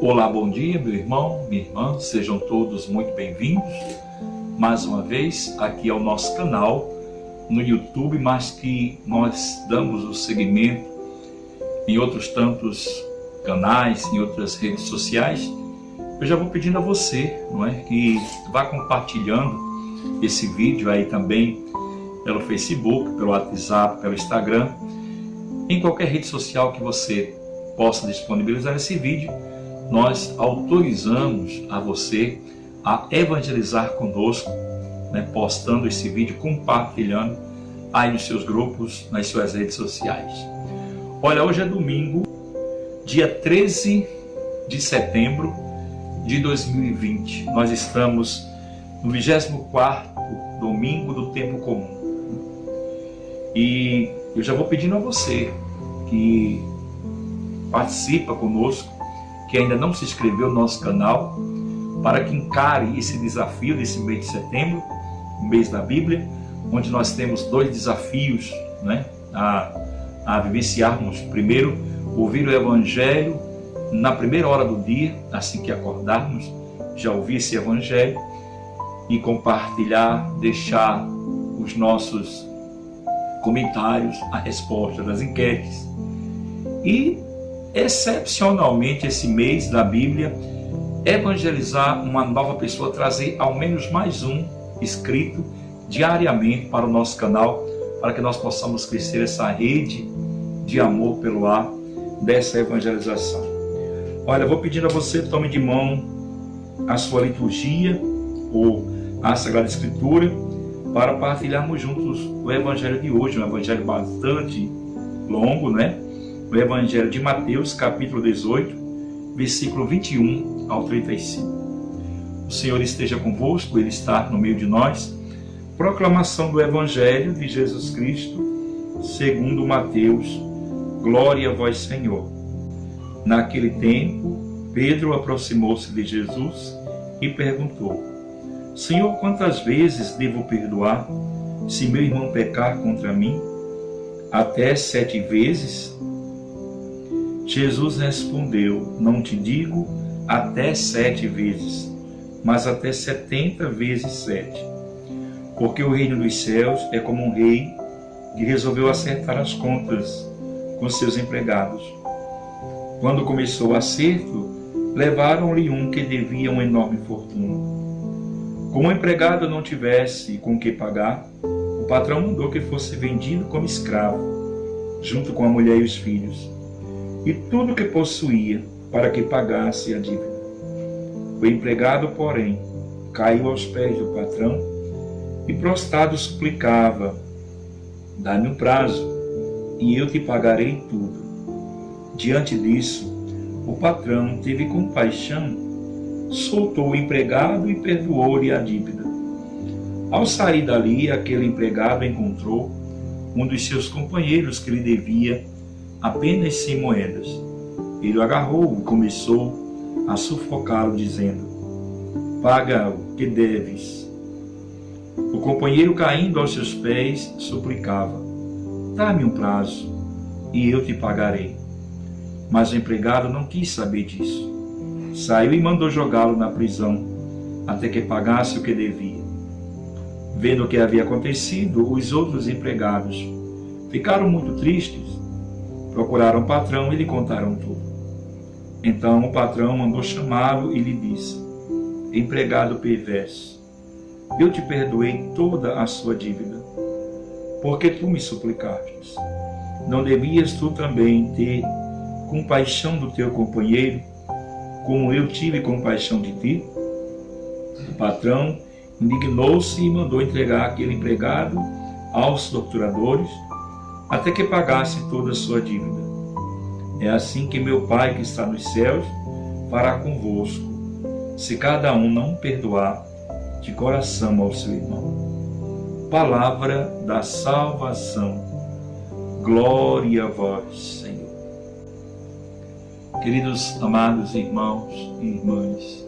Olá, bom dia, meu irmão, minha irmã, sejam todos muito bem-vindos mais uma vez aqui ao nosso canal no YouTube, mas que nós damos o seguimento em outros tantos canais, em outras redes sociais. Eu já vou pedindo a você, que vá compartilhando esse vídeo aí também pelo Facebook, pelo WhatsApp, pelo Instagram, em qualquer rede social que você possa disponibilizar esse vídeo. Nós autorizamos a você a evangelizar conosco, postando esse vídeo, compartilhando aí nos seus grupos, nas suas redes sociais. Olha, hoje é domingo, dia 13 de setembro de 2020. Nós estamos no 24º domingo do tempo comum. E eu já vou pedindo a você que participa conosco, que ainda não se inscreveu no nosso canal, para que encare esse desafio desse mês de setembro, o mês da Bíblia, onde nós temos dois desafios a vivenciarmos. Primeiro, ouvir o Evangelho na primeira hora do dia, assim que acordarmos, já ouvir esse Evangelho e compartilhar, deixar os nossos comentários, a resposta das enquetes. E excepcionalmente esse mês da Bíblia, evangelizar uma nova pessoa, trazer ao menos mais um inscrito diariamente para o nosso canal, para que nós possamos crescer essa rede de amor pelo ar dessa evangelização. Olha, eu vou pedindo a você, tome de mão a sua liturgia ou a Sagrada Escritura para partilharmos juntos o Evangelho de hoje, um Evangelho bastante longo, o Evangelho de Mateus, capítulo 18, versículo 21 ao 35. O Senhor esteja convosco, Ele está no meio de nós. Proclamação do Evangelho de Jesus Cristo, segundo Mateus. Glória a vós, Senhor. Naquele tempo, Pedro aproximou-se de Jesus e perguntou: Senhor, quantas vezes devo perdoar, se meu irmão pecar contra mim? Até 7 vezes? Jesus respondeu: Não te digo até 7 vezes, mas até 70 vezes 7. Porque o reino dos céus é como um rei que resolveu acertar as contas com seus empregados. Quando começou o acerto, levaram-lhe um que devia uma enorme fortuna. Como o empregado não tivesse com que pagar, o patrão mandou que fosse vendido como escravo, junto com a mulher e os filhos, e tudo que possuía, para que pagasse a dívida. O empregado, porém, caiu aos pés do patrão e prostrado suplicava: Dá-me um prazo, e eu te pagarei tudo. Diante disso, o patrão teve compaixão, soltou o empregado e perdoou-lhe a dívida. Ao sair dali, aquele empregado encontrou um dos seus companheiros que lhe devia apenas 100 moedas. Ele o agarrou e começou a sufocá-lo, dizendo: Paga o que deves. O companheiro, caindo aos seus pés, suplicava: Dá-me um prazo, e eu te pagarei. Mas o empregado não quis saber disso. Saiu e mandou jogá-lo na prisão, até que pagasse o que devia. Vendo o que havia acontecido, os outros empregados ficaram muito tristes. Procuraram o patrão e lhe contaram tudo. Então o patrão mandou chamá-lo e lhe disse: Empregado perverso, eu te perdoei toda a sua dívida, porque tu me suplicastes. Não devias tu também ter compaixão do teu companheiro, como eu tive compaixão de ti? O patrão indignou-se e mandou entregar aquele empregado aos torturadores, até que pagasse toda a sua dívida. É assim que meu Pai que está nos céus fará convosco, se cada um não perdoar de coração ao seu irmão. Palavra da salvação. Glória a vós, Senhor. Queridos amados irmãos e irmãs,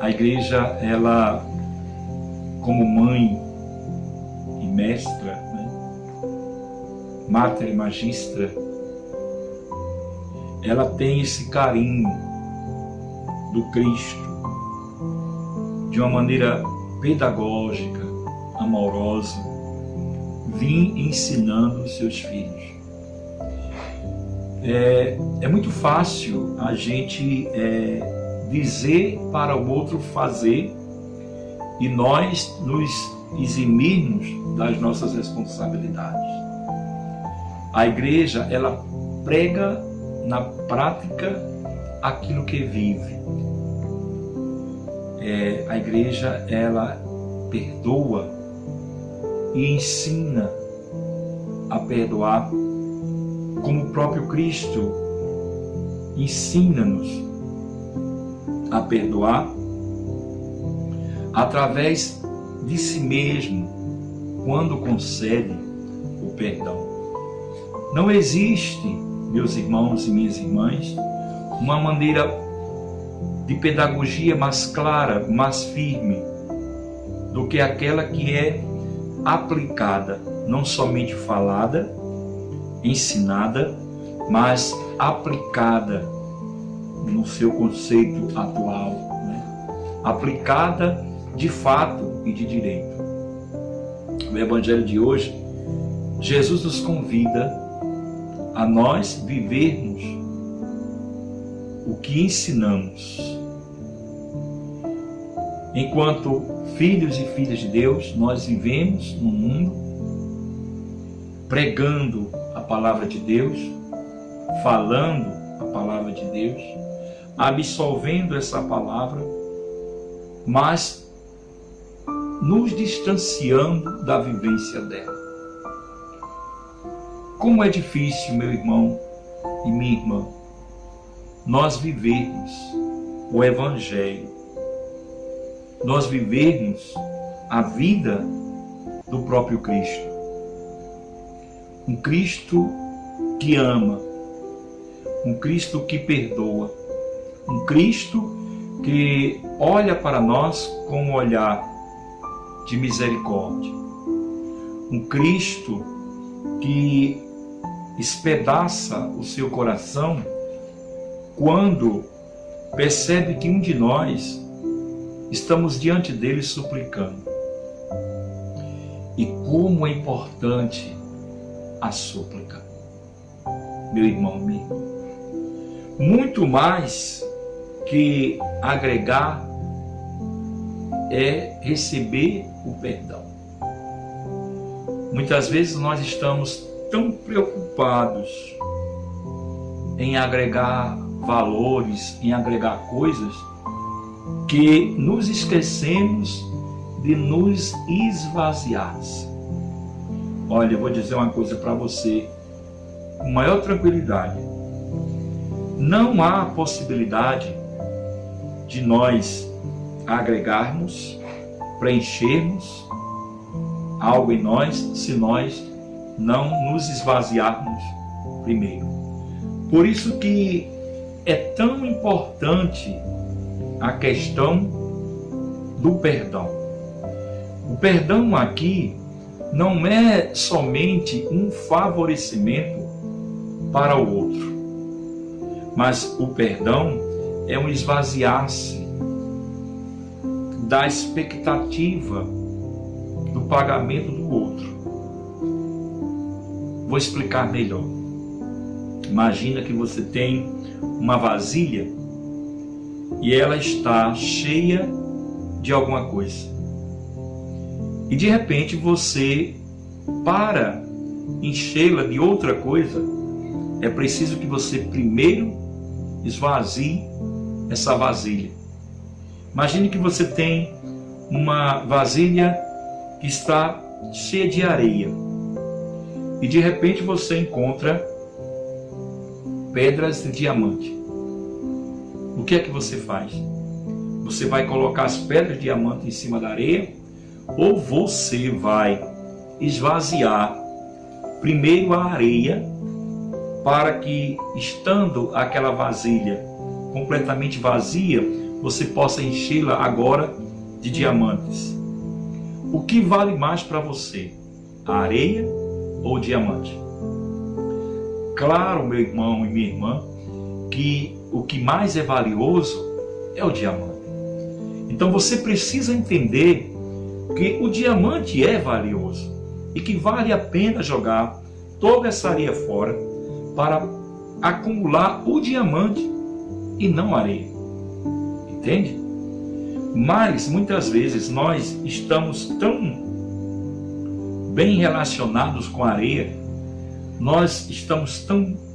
a igreja, ela, como mãe e mestra, Mater Magistra, ela tem esse carinho do Cristo, de uma maneira pedagógica, amorosa, vim ensinando os seus filhos. É muito fácil a gente dizer para o outro fazer e nós nos eximirmos das nossas responsabilidades. A igreja, ela prega na prática aquilo que vive. A igreja, ela perdoa e ensina a perdoar, como o próprio Cristo ensina-nos a perdoar através de si mesmo, quando concede o perdão. Não existe, meus irmãos e minhas irmãs, uma maneira de pedagogia mais clara, mais firme, do que aquela que é aplicada, não somente falada, ensinada, mas aplicada no seu conceito atual, aplicada de fato e de direito. No Evangelho de hoje, Jesus nos convida a nós vivermos o que ensinamos. Enquanto filhos e filhas de Deus, nós vivemos no mundo pregando a palavra de Deus, falando a palavra de Deus, absolvendo essa palavra, mas nos distanciando da vivência dela. Como é difícil, meu irmão e minha irmã, nós vivermos o Evangelho, nós vivermos a vida do próprio Cristo. Um Cristo que ama, um Cristo que perdoa, um Cristo que olha para nós com um olhar de misericórdia, um Cristo que espedaça o seu coração quando percebe que um de nós estamos diante dele suplicando. E como é importante a súplica, meu irmão, minha irmã. Muito mais que agregar é receber o perdão. Muitas vezes nós estamos tão preocupados em agregar valores, em agregar coisas, que nos esquecemos de nos esvaziar. Olha, eu vou dizer uma coisa para você com maior tranquilidade. Não há possibilidade de nós agregarmos, preenchermos algo em nós se nós não nos esvaziarmos primeiro. Por isso que é tão importante a questão do perdão. O perdão aqui não é somente um favorecimento para o outro, mas o perdão é um esvaziar-se da expectativa do pagamento do outro. Vou explicar melhor. Imagina que você tem uma vasilha e ela está cheia de alguma coisa. E de repente você, para enchê-la de outra coisa, é preciso que você primeiro esvazie essa vasilha. Imagine que você tem uma vasilha que está cheia de areia e de repente você encontra pedras de diamante. O que é que você faz? Você vai colocar as pedras de diamante em cima da areia ou você vai esvaziar primeiro a areia para que, estando aquela vasilha completamente vazia, você possa enchê-la agora de diamantes? O que vale mais para você? A areia ou o diamante? Claro, meu irmão e minha irmã, que o que mais é valioso é o diamante. Então você precisa entender que o diamante é valioso e que vale a pena jogar toda essa areia fora para acumular o diamante e não a areia. Entende? Mas muitas vezes nós estamos tão bem relacionados com a areia, nós estamos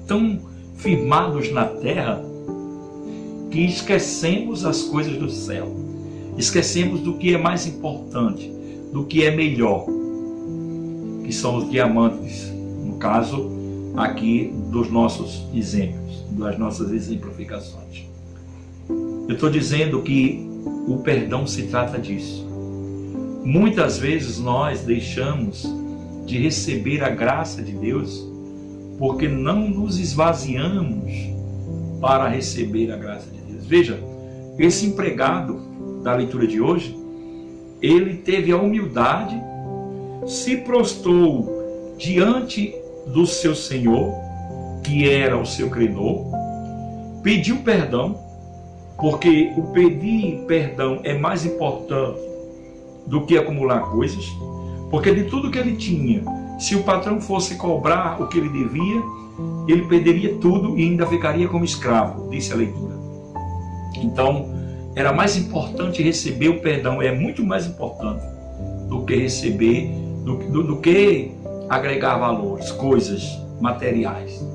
tão firmados na terra, que esquecemos as coisas do céu, esquecemos do que é mais importante, do que é melhor, que são os diamantes, no caso aqui dos nossos exemplos, das nossas exemplificações. Eu estou dizendo que o perdão se trata disso. Muitas vezes nós deixamos de receber a graça de Deus porque não nos esvaziamos para receber a graça de Deus. Veja, esse empregado da leitura de hoje, ele teve a humildade, se prostrou diante do seu Senhor, que era o seu credor, pediu perdão, porque o pedir perdão é mais importante do que acumular coisas, porque de tudo que ele tinha, se o patrão fosse cobrar o que ele devia, ele perderia tudo e ainda ficaria como escravo, disse a leitura. Então, era mais importante receber o perdão, é muito mais importante do que receber, do que agregar valores, coisas materiais.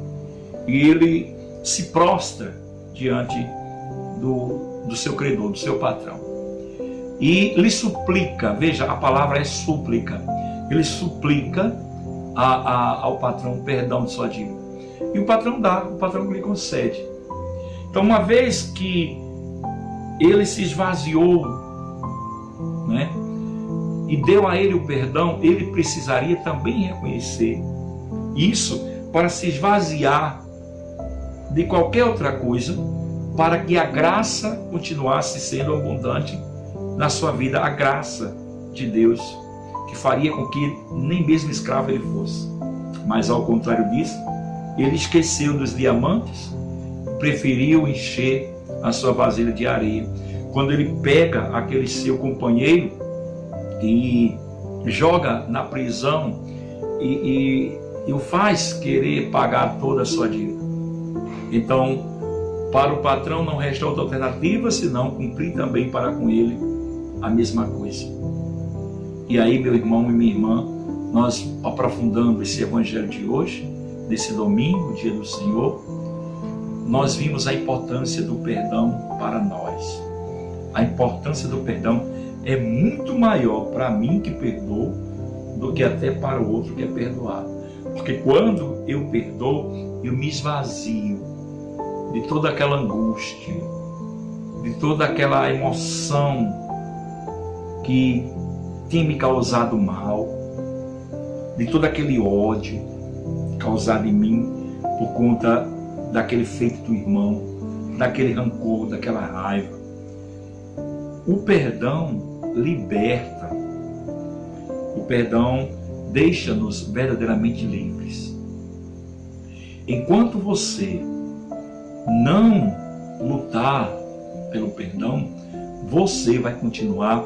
E ele se prostra diante do seu credor, do seu patrão. E lhe suplica, veja, a palavra é súplica, ele suplica ao patrão perdão de sua dívida. E o patrão dá, o patrão lhe concede. Então, uma vez que ele se esvaziou, né, e deu a ele o perdão, ele precisaria também reconhecer isso para se esvaziar de qualquer outra coisa, para que a graça continuasse sendo abundante na sua vida, a graça de Deus, que faria com que nem mesmo escravo ele fosse. Mas ao contrário disso, ele esqueceu dos diamantes, preferiu encher a sua vasilha de areia. Quando ele pega aquele seu companheiro e joga na prisão e o faz querer pagar toda a sua dívida. Então, para o patrão não resta outra alternativa senão cumprir também para com ele a mesma coisa. E aí, meu irmão e minha irmã, nós aprofundando esse evangelho de hoje, desse domingo, dia do Senhor, nós vimos a importância do perdão para nós. A importância do perdão é muito maior para mim que perdoo do que até para o outro que é perdoado. Porque quando eu perdoo, eu me esvazio de toda aquela angústia, de toda aquela emoção que tem me causado mal, de todo aquele ódio causado em mim por conta daquele feito do irmão, daquele rancor, daquela raiva. O perdão liberta, o perdão deixa-nos verdadeiramente livres. Enquanto você não lutar pelo perdão, você vai continuar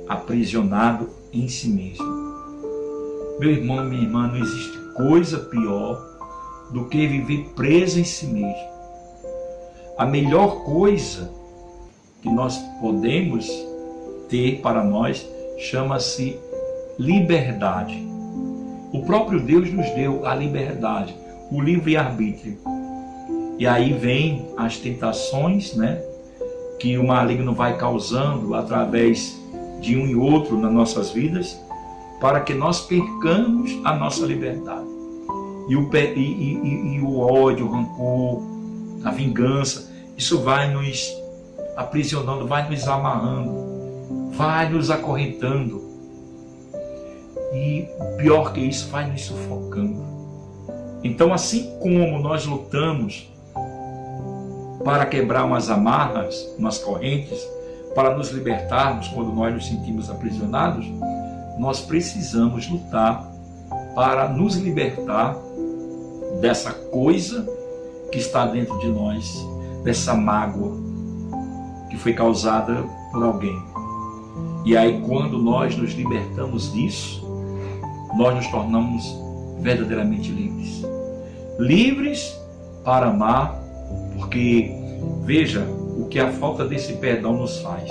aprisionado em si mesmo. Meu irmão, minha irmã, não existe coisa pior do que viver preso em si mesmo. A melhor coisa que nós podemos ter para nós chama-se liberdade. O próprio Deus nos deu a liberdade, o livre-arbítrio. E aí vem as tentações, né, que o maligno vai causando através de um e outro nas nossas vidas, para que nós percamos a nossa liberdade. E o ódio, o rancor, a vingança, isso vai nos aprisionando, vai nos amarrando, vai nos acorrentando. E pior que isso, vai nos sufocando. Então, assim como nós lutamos para quebrar umas amarras, umas correntes, para nos libertarmos quando nós nos sentimos aprisionados, nós precisamos lutar para nos libertar dessa coisa que está dentro de nós, dessa mágoa, que foi causada por alguém. E aí, quando nós nos libertamos disso, nós nos tornamos verdadeiramente livres. Livres para amar, porque veja o que a falta desse perdão nos faz.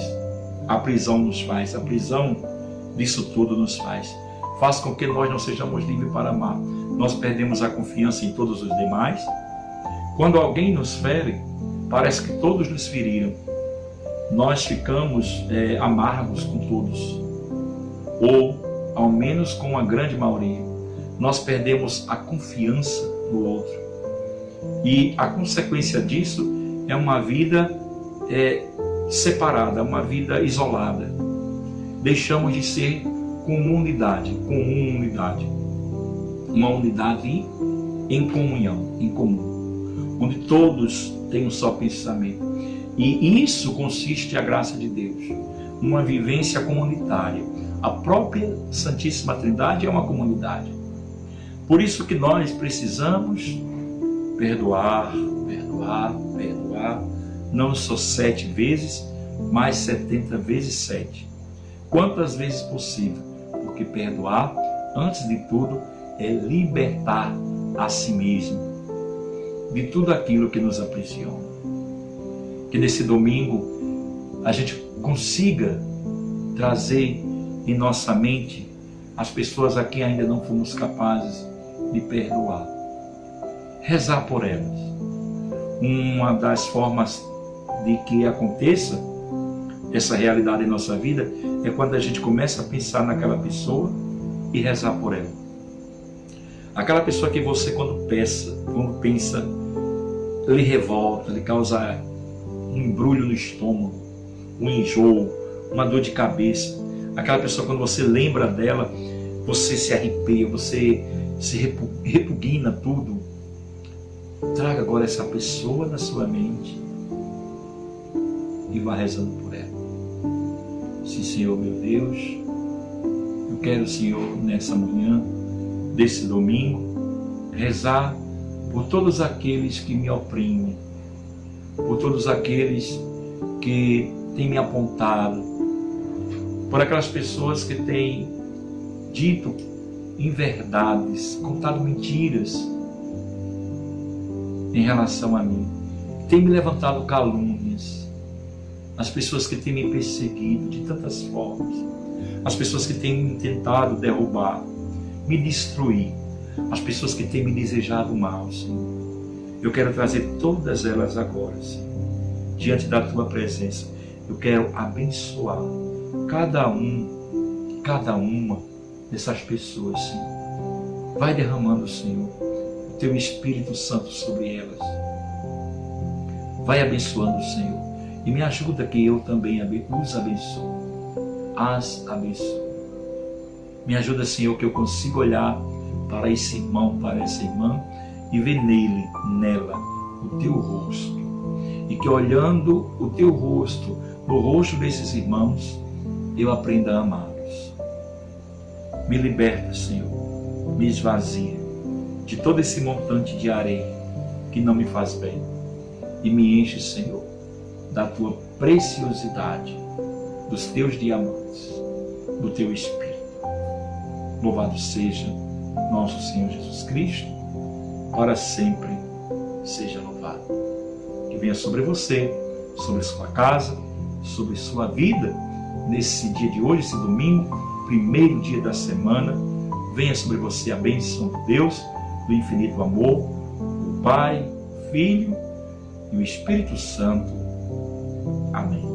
A prisão nos faz, a prisão disso tudo nos faz. Faz com que nós não sejamos livres para amar. Nós perdemos a confiança em todos os demais. Quando alguém nos fere, parece que todos nos feriram. Nós ficamos amargos com todos, ou ao menos com a grande maioria. Nós perdemos a confiança no outro. E a consequência disso é uma vida separada, uma vida isolada. Deixamos de ser comunidade, uma unidade em comunhão, em comum, onde todos têm um só pensamento. E isso consiste a graça de Deus, uma vivência comunitária. A própria Santíssima Trindade é uma comunidade. Por isso que nós precisamos perdoar, não só 7 vezes, mas 70 vezes 7. Quantas vezes possível, porque perdoar, antes de tudo, é libertar a si mesmo de tudo aquilo que nos aprisiona. Que nesse domingo a gente consiga trazer em nossa mente as pessoas a quem ainda não fomos capazes de perdoar. Rezar por elas. Uma das formas de que aconteça essa realidade em nossa vida é quando a gente começa a pensar naquela pessoa e rezar por ela. Aquela pessoa que você, quando pensa, lhe revolta, lhe causa um embrulho no estômago, um enjoo, uma dor de cabeça. Aquela pessoa, quando você lembra dela, você se arrepia, você se repugna tudo. Traga agora essa pessoa na sua mente e vá rezando por ela. Sim, Senhor, meu Deus, eu quero, Senhor, nessa manhã desse domingo, rezar por todos aqueles que me oprimem, por todos aqueles que têm me apontado, por aquelas pessoas que têm dito inverdades, contado mentiras em relação a mim, têm me levantado calúnias, as pessoas que têm me perseguido de tantas formas, as pessoas que têm me tentado derrubar, me destruir, as pessoas que têm me desejado mal, Senhor. Eu quero trazer todas elas agora, Senhor, diante da Tua presença. Eu quero abençoar cada uma dessas pessoas, Senhor. Vai derramando, Senhor, o Teu Espírito Santo sobre elas. Vai abençoando, Senhor. E me ajuda que eu também os abençoe. As abençoe. Me ajuda, Senhor, que eu consiga olhar para esse irmão, para essa irmã e ver nela, o Teu rosto. E que olhando o Teu rosto, no rosto desses irmãos, eu aprenda a amá-los. Me liberta, Senhor, me esvazia de todo esse montante de areia que não me faz bem. E me enche, Senhor, da Tua preciosidade, dos Teus diamantes, do Teu Espírito. Louvado seja nosso Senhor Jesus Cristo, para sempre seja louvado. Que venha sobre você, sobre sua casa, sobre sua vida, nesse dia de hoje, esse domingo, primeiro dia da semana. Venha sobre você a bênção de Deus, do infinito amor, o Pai, o Filho e o Espírito Santo. Amém.